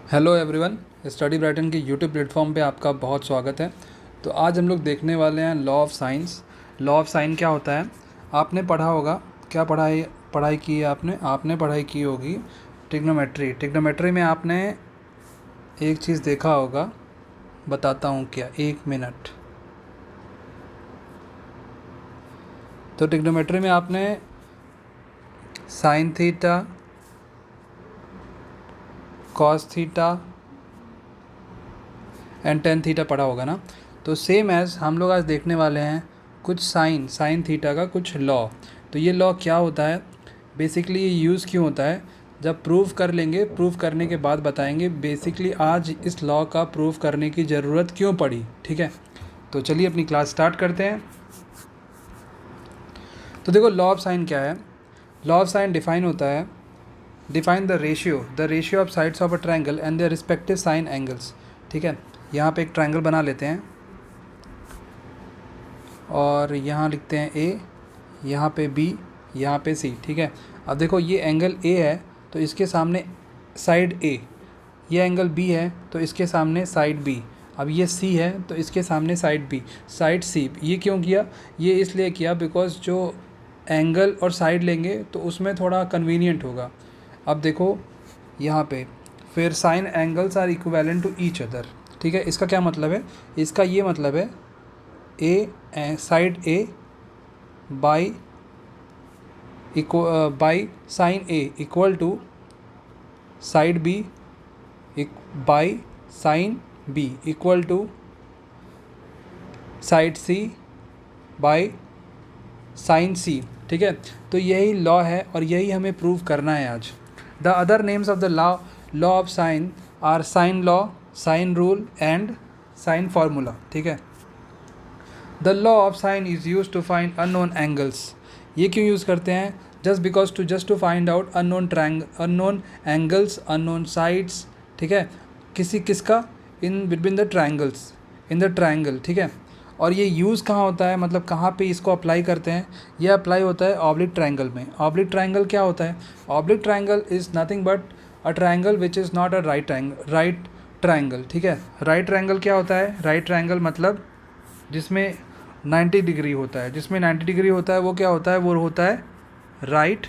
Hello everyone, study Brighton के YouTube platform पे आपका बहुत स्वागत है। तो आज हम लोग देखने वाले हैं law of science. Law of sign क्या होता है? आपने पढ़ा होगा। क्या पढ़ाई पढ़ाई की है आपने पढ़ाई की होगी ट्रिग्नोमेट्री में आपने एक चीज़ देखा होगा। बताता हूँ क्या, 1 मिनट। तो ट्रिग्नोमेट्री में आपने sine theta, cos theta and tan theta पढ़ा होगा ना। तो सेम एज हम लोग आज देखने वाले हैं कुछ साइन थीटा का कुछ लॉ। तो ये लॉ क्या होता है, बेसिकली ये यूज़ क्यों होता है, जब प्रूव कर लेंगे, प्रूव करने के बाद बताएंगे बेसिकली आज इस लॉ का प्रूव करने की ज़रूरत क्यों पड़ी। ठीक है, तो चलिए अपनी क्लास स्टार्ट करते हैं। तो देखो लॉ ऑफ साइन क्या है। लॉ ऑफ साइन डिफाइन होता है, define the ratio of sides of a triangle and their respective sine angles. ठीक है, यहाँ पे एक ट्रायंगल बना लेते हैं और यहाँ लिखते हैं ए, यहाँ पे बी, यहाँ पे सी। ठीक है, अब देखो ये एंगल ए है तो इसके सामने साइड ए, ये एंगल बी है तो इसके सामने साइड बी, अब ये सी है तो इसके सामने साइड बी, साइड सी। ये क्यों किया? ये इसलिए किया बिकॉज जो एंगल और साइड लेंगे तो उसमें थोड़ा कन्वीनियंट होगा। अब देखो यहाँ पे फिर sine angles are equivalent to each other. ठीक है, इसका क्या मतलब है? इसका ये मतलब है a side A by sine A equal to side B by sine B equal to side C by sine C. ठीक है, तो यही लॉ है और यही हमें प्रूव करना है आज। The other names of the law of sine are sine law, sine rule and sine formula. ठीक है, the law of sine is use to find unknown angles. ये क्यों यूज़ करते हैं? Just to find out unknown angles, unknown sides. ठीक है, किसका? In between the triangles, in the triangle. ठीक है, और ये यूज़ कहाँ होता है, मतलब कहाँ पे इसको अप्लाई करते हैं? ये अप्लाई होता है ऑब्लिक ट्रायंगल में। ऑब्लिक ट्रायंगल क्या होता है? Oblique triangle is nothing but a triangle which is not a right triangle. ठीक है, राइट ट्रायंगल क्या होता है? राइट ट्रायंगल मतलब जिसमें 90 डिग्री होता है, जिसमें 90 डिग्री होता है वो क्या होता है? वो होता है राइट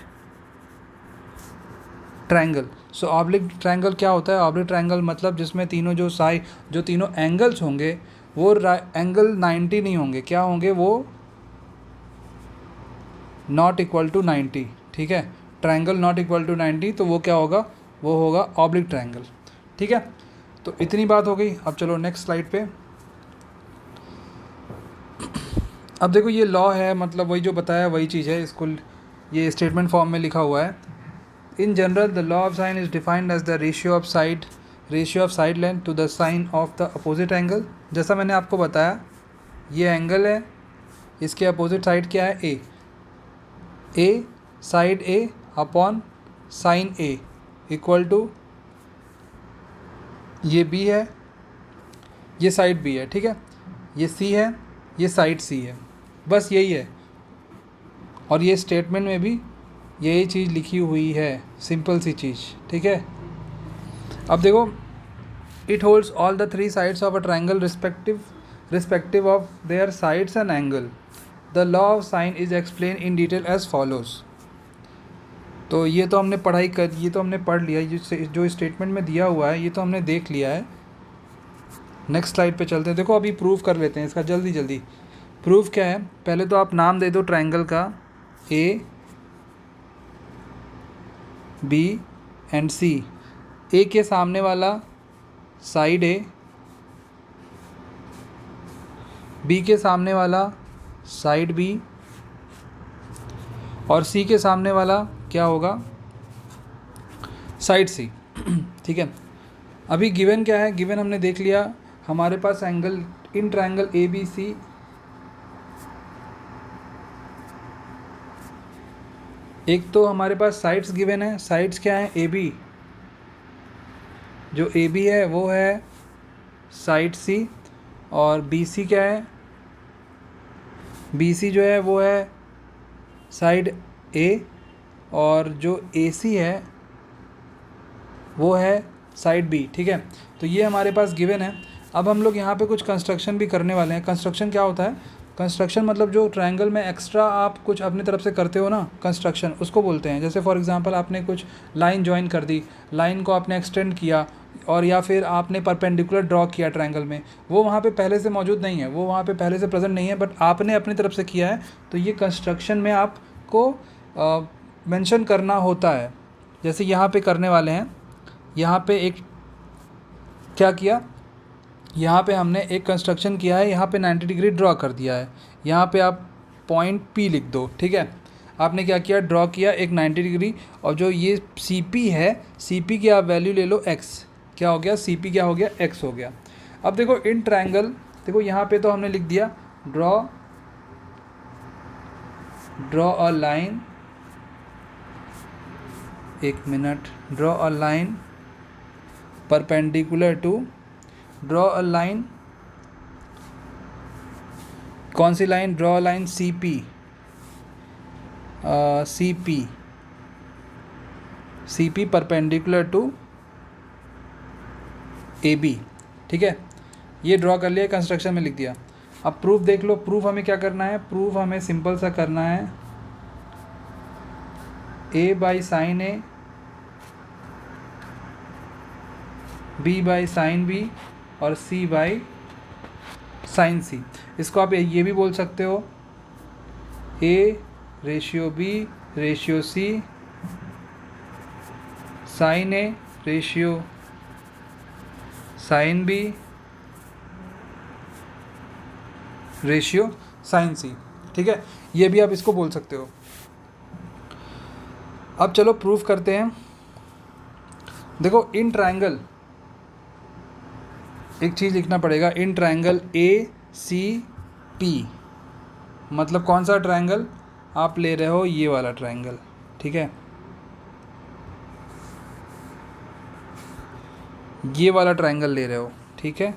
ट्रायंगल। सो ऑब्लिक ट्रायंगल क्या होता है? ऑब्लिक ट्रायंगल मतलब जिसमें तीनों जो तीनों एंगल्स होंगे वो एंगल 90 नहीं होंगे। क्या होंगे? वो नॉट इक्वल टू 90। ठीक है, ट्रायंगल नॉट इक्वल टू 90, तो वो क्या होगा? वो होगा ऑब्लिक ट्रायंगल। ठीक है, तो इतनी बात हो गई। अब चलो नेक्स्ट स्लाइड पे। अब देखो ये लॉ है, मतलब वही जो बताया वही चीज़ है, इसको ये स्टेटमेंट फॉर्म में लिखा हुआ है। In general the law of sine is defined as the ratio of side length to the sine of the opposite angle. जैसा मैंने आपको बताया, ये एंगल है, इसके अपोजिट साइड क्या है? A side A upon sine A equal to ये बी है, ये साइड बी है। ठीक है, ये सी है, ये साइड सी है। बस यही है, और ये स्टेटमेंट में भी यही चीज़ लिखी हुई है, सिंपल सी चीज़। ठीक है, अब देखो it holds all the three sides of a triangle respective of their sides and angle. The law of sine is explain in detail as follows. तो ये तो हमने पढ़ लिया, जो स्टेटमेंट में दिया हुआ है ये तो हमने देख लिया है। नेक्स्ट स्लाइड पे चलते हैं। देखो अभी प्रूव कर लेते हैं इसका जल्दी। प्रूफ क्या है? पहले तो आप नाम दे दो ट्रायंगल का, ए बी एंड सी। ए के सामने वाला साइड ए, बी के सामने वाला साइड बी, और सी के सामने वाला क्या होगा? साइड सी। ठीक है, अभी गिवन क्या है? गिवन हमने देख लिया, हमारे पास angle in triangle A B C, एक तो हमारे पास साइड्स गिवन है। साइड्स क्या है? ए बी, जो ए बी है वो है साइड सी, और बी सी क्या है? बी सी जो है वो है साइड ए, और जो ए सी है वो है साइड बी, ठीक है। तो ये हमारे पास गिवन है। अब हम लोग यहाँ पे कुछ कंस्ट्रक्शन भी करने वाले हैं। कंस्ट्रक्शन क्या होता है? कंस्ट्रक्शन मतलब जो ट्रायंगल में एक्स्ट्रा आप कुछ अपनी तरफ से करते हो ना कंस्ट्रक्शन, उसको बोलते हैं। जैसे फॉर एग्जांपल आपने कुछ लाइन ज्वाइन कर दी, लाइन को आपने एक्सटेंड किया, और या फिर आपने परपेंडिकुलर ड्रॉ किया ट्रायंगल में, वो वहाँ पे पहले से मौजूद नहीं है, वो वहाँ पे पहले से प्रेजेंट नहीं है, बट आपने अपनी तरफ से किया है, तो ये कंस्ट्रक्शन में आपको मेंशन करना होता है। जैसे यहाँ पे करने वाले हैं, यहाँ पे एक क्या किया, यहाँ पे हमने एक कंस्ट्रक्शन किया है, यहाँ पे 90 डिग्री ड्रॉ कर दिया है। यहाँ पे आप पॉइंट P लिख दो, ठीक है। आपने क्या किया, ड्रॉ किया एक 90 डिग्री, और जो ये CP है, CP की आप वैल्यू ले लो x, क्या हो गया, CP क्या हो गया, x हो गया। अब देखो इन ट्रायंगल, देखो यहाँ पे तो हमने लिख दिया ड्रॉ अ लाइन, एक मिनट, draw a line perpendicular to, draw a line, कौन सी लाइन, draw a line CP, CP perpendicular to AB, ठीक है। ये ड्रॉ कर लिया, कंस्ट्रक्शन में लिख दिया। अब प्रूफ देख लो, प्रूफ हमें क्या करना है, प्रूफ हमें सिंपल सा करना है, A by sine A, B by sine B, और C बाई साइन C। इसको आप ये भी बोल सकते हो A ratio B ratio C sine A ratio sine B ratio sine C, ठीक है। ये भी आप इसको बोल सकते हो। अब चलो प्रूफ करते हैं। देखो इन ट्रायंगल, एक चीज़ लिखना पड़ेगा, इन ट्रायंगल ACP, मतलब कौन सा ट्रायंगल आप ले रहे हो, ये वाला ट्रायंगल, ठीक है, ये वाला ट्रायंगल ले रहे हो, ठीक है,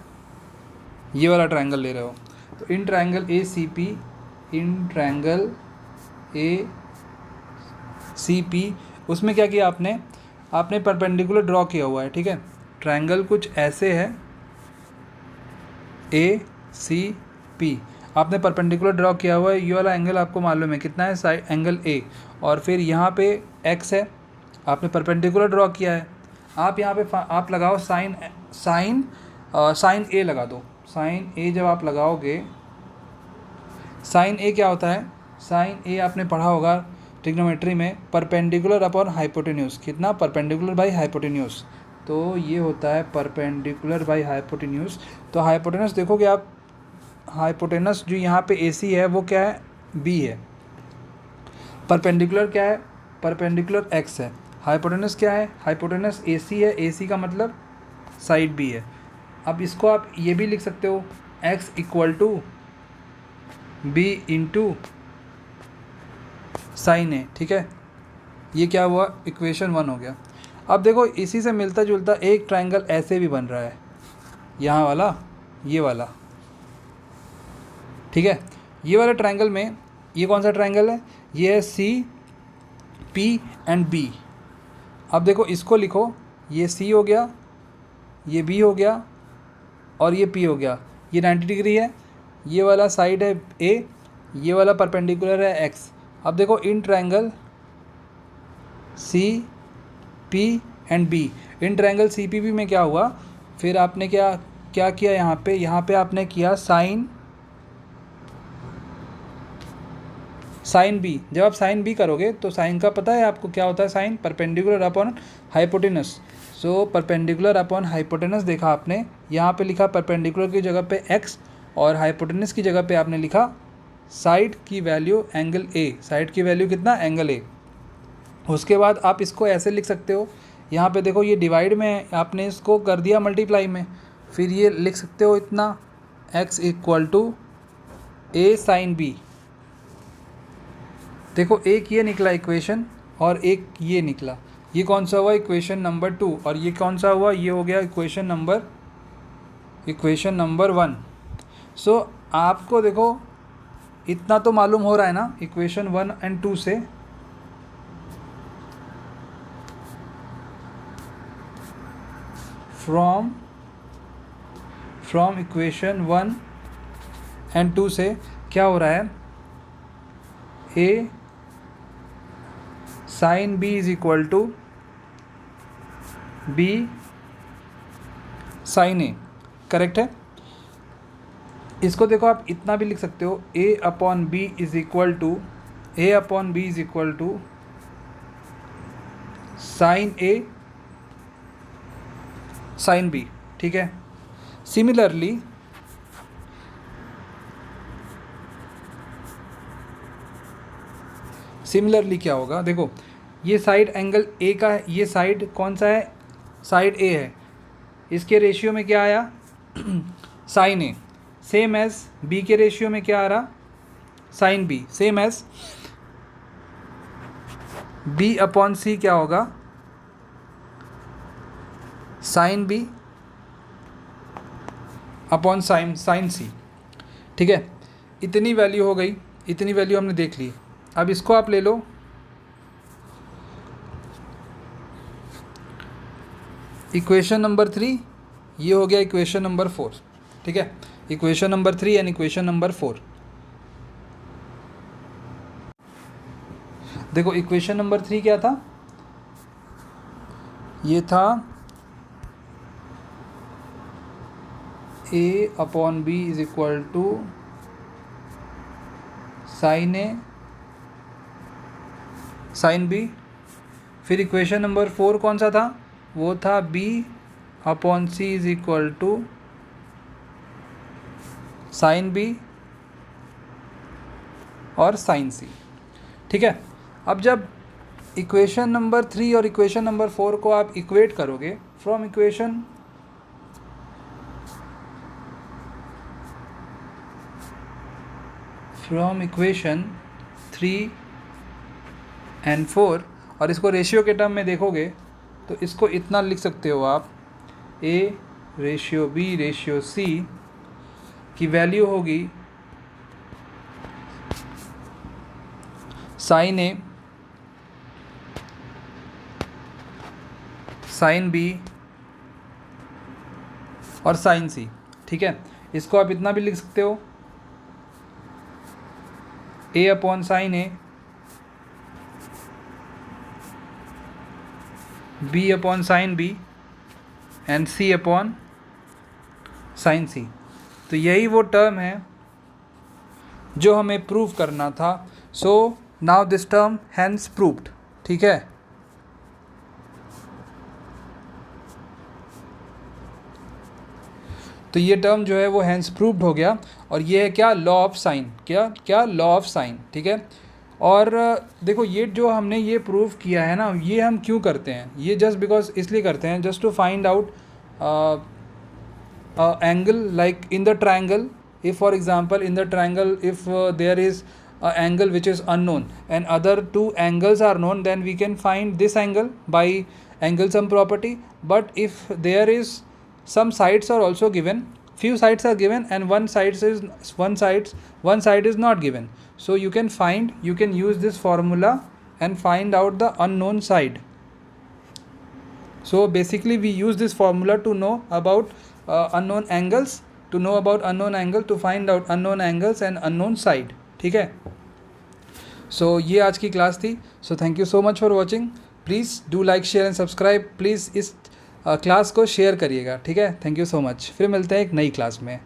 ये वाला ट्रायंगल ले रहे हो। तो in triangle ACP, in triangle ACP, उसमें क्या किया आपने परपेंडिकुलर ड्रॉ किया हुआ है, ठीक है। ट्रायंगल कुछ ऐसे है ACP, आपने परपेंडिकुलर ड्रॉ किया हुआ है, ये वाला एंगल आपको मालूम है कितना है, साइड एंगल A, और फिर यहाँ पे x है, आपने परपेंडिकुलर ड्रॉ किया है। आप यहाँ पे आप लगाओ साइन A लगा दो। साइन A जब आप लगाओगे, साइन A क्या होता है, साइन A आपने पढ़ा होगा ट्रिग्नोमेट्री में, परपेंडिकुलर अपॉन हाइपोटेन्यूज, कितना, परपेंडिकुलर बाई हाइपोटेन्यूज, तो ये होता है परपेंडिकुलर बाई हाइपोटेन्यूज। तो हाइपोटेनस देखोगे आप, हाइपोटेनस जो यहाँ पे AC है वो क्या है, B है। परपेंडिकुलर क्या है, परपेंडिकुलर x है। हाइपोटेनस क्या है, हाइपोटेनस AC है, AC का मतलब साइड B है। अब इसको आप ये भी लिख सकते हो, x equal to B into sine A, ठीक है। ये क्या हुआ, इक्वेशन 1 हो गया। अब देखो इसी से मिलता जुलता एक ट्रायंगल ऐसे भी बन रहा है, यहाँ वाला, ये वाला, ठीक है। ये वाला ट्रायंगल में, ये कौन सा ट्रायंगल है, ये है CP एंड B। अब देखो इसको लिखो, ये C हो गया, ये B हो गया, और ये P हो गया। ये 90 डिग्री है, ये वाला साइड है A, ये वाला परपेंडिकुलर है x। अब देखो in triangle CP and B, in triangle CPB में क्या हुआ, फिर आपने क्या किया, यहाँ पे आपने किया साइन B। जब आप साइन B करोगे तो साइन का पता है आपको क्या होता है, sine perpendicular upon hypotenuse. So perpendicular upon hypotenuse देखा आपने, यहाँ पे लिखा परपेंडिकुलर की जगह पे x, और हाइपोटेनस की जगह पे आपने लिखा साइड की वैल्यू एंगल A, साइड की वैल्यू कितना, एंगल A। उसके बाद आप इसको ऐसे लिख सकते हो, यहाँ पे देखो ये डिवाइड में है, आपने इसको कर दिया मल्टीप्लाई में, फिर ये लिख सकते हो इतना, x equal to A sine B। देखो एक ये निकला इक्वेशन, और एक ये निकला, ये कौन सा हुआ, इक्वेशन नंबर 2, और ये कौन सा हुआ, ये हो गया इक्वेशन नंबर 1। सो आपको देखो इतना तो मालूम हो रहा है ना इक्वेशन 1 एंड 2 से, फ्रॉम इक्वेशन 1 एंड 2 से क्या हो रहा है, A sine B is equal to B sine A, correct है। इसको देखो आप इतना भी लिख सकते हो, A upon B is equal to sine A sine B, ठीक है। सिमिलरली क्या होगा, देखो ये साइड एंगल ए का है, ये साइड कौन सा है, साइड ए है, इसके रेशियो में क्या आया sine A, same as B के रेशियो में क्या आ रहा, sine B, same as B upon C क्या होगा, sine B upon sine C, ठीक है। इतनी वैल्यू हो गई, इतनी वैल्यू हमने देख ली। अब इसको आप ले लो, इक्वेशन नंबर 3, ये हो गया इक्वेशन नंबर 4, ठीक है। Equation number 3 and equation number 4। देखो इक्वेशन नंबर 3 क्या था, ये था A upon B is equal to sine A sine B. फिर इक्वेशन नंबर 4 कौन सा था, वो था B upon C is equal to sine B और साइन सी, ठीक है। अब जब इक्वेशन नंबर 3 और इक्वेशन नंबर 4 को आप इक्वेट करोगे फ्रॉम इक्वेशन 3 एंड 4 और इसको रेशियो के टर्म में देखोगे तो इसको इतना लिख सकते हो आप, A ratio B ratio C की वैल्यू होगी साइन ए साइन बी और साइन सी, ठीक है। इसको आप इतना भी लिख सकते हो, A upon sine A B upon sine B and C upon sine C. तो यही वो टर्म है जो हमें प्रूव करना था। So now this term hence proved, ठीक है। तो ये टर्म जो है वो हैंस प्रूव्ड हो गया और ये है क्या, लॉ ऑफ साइन, क्या लॉ ऑफ साइन, ठीक है। और देखो ये जो हमने ये प्रूव किया है ना, ये हम क्यों करते हैं, ये जस्ट बिकॉज इसलिए करते हैं, just to find out angle like in the triangle, if for example in the triangle if there is a angle which is unknown and other two angles are known, then we can find this angle by angle sum property. But if there is some sides are also given, few sides are given and one side is not given, so you can use this formula and find out the unknown side. So basically we use this formula to know about unknown angles, to find out unknown angles and unknown side, ठीक है। सो ये आज की class थी। So thank you so much for watching. Please do like share and subscribe. Please इस class को share करिएगा, ठीक है। Thank you so much. फिर मिलते हैं एक नई क्लास में।